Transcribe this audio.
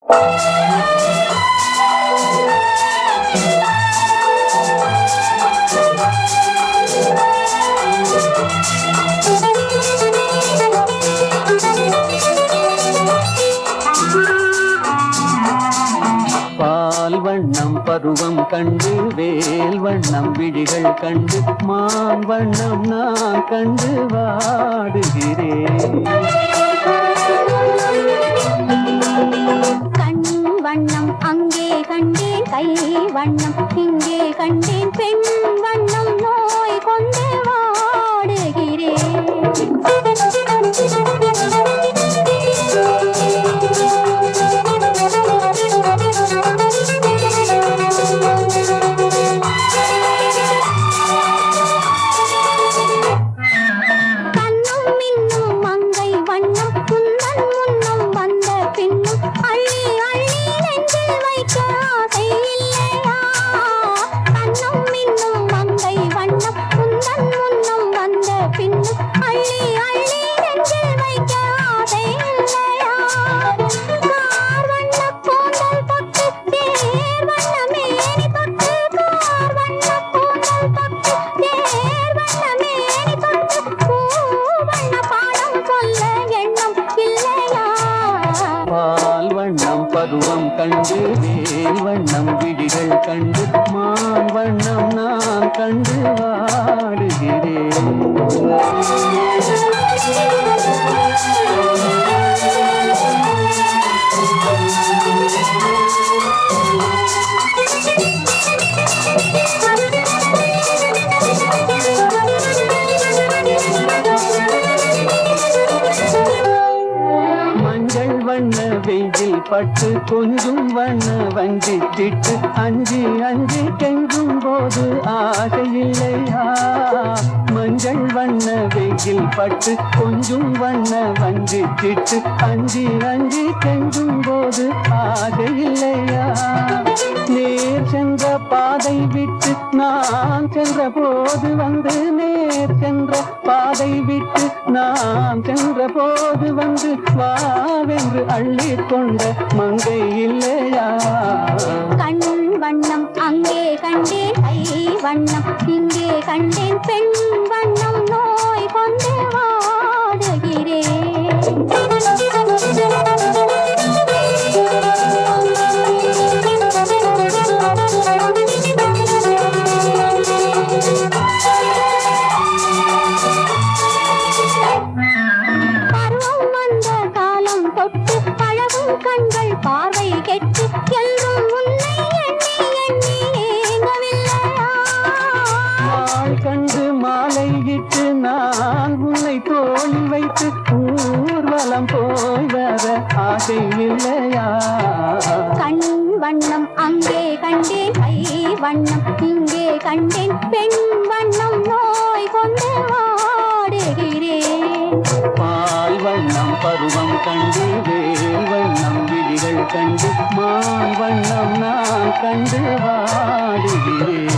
பால் வண்ணம் பருவம் கண்டு வேல் வண்ணம் விழிகள் கண்டு மான் வண்ணம் நான் கண்டு வாடுகிறேன். கண் வண்ணம் அங்கே கண்டேன், கை வண்ணம் இங்கே கண்டேன், பெண் வண்ணம் நோய் கொண்டு வாடுகிறேன். பருவம் கண்டு வேல் வண்ணம் விழிகள் கண்டு மான் வண்ணம் நான் கண்டு வாடுகிறேன். வண்ண வெயில் பட்டு கொஞ்சம் வண்ண வஞ்சி திட்டு அஞ்சி அஞ்சி கெஞ்சும் போது ஆசையில்லையா? மஞ்சள் வண்ண வெயில் பட்டு கொஞ்சம் வண்ண வஞ்சி திட்டு அஞ்சி அஞ்சி கெஞ்சும் போது ஆசையில்லையா? நேர் சென்ற பாதை விட்டு நான் சென்ற போது வந்து நேர் சென்ற பாதை விட்டு நான் சென்ற போது வந்து வாவென்று அள்ளி கொண்ட மங்கை இல்லையா? கண் வண்ணம் அங்கே கண்டேன், கை வண்ணம் இங்கே கண்டேன், பெண் வண்ணம் நோய் கொண்டு வாடுகிறேன். கண்கள் பார்வை கெட்டு எல்லும் உன்னை எண்ணி எண்ணி ஏங்கவில்லையா? நாள் கண்டு மாலை இட்டு நான் உன்னை தோழி வைத்து ஊர்வலம் போய் வர ஆசை இல்லையா? கண் வண்ணம் அங்கே கண்டேன், கை வண்ணம் இங்கே கண்டேன், பெண் வண்ணம் நோய் கொண்டு வாடுகிறேன். பால் வண்ணம் பருவம் கண்டு வேல் வண்ணம் விழிகள் கண்டு மான் வண்ணம் நான் கண்டு வாடுகிறேன்.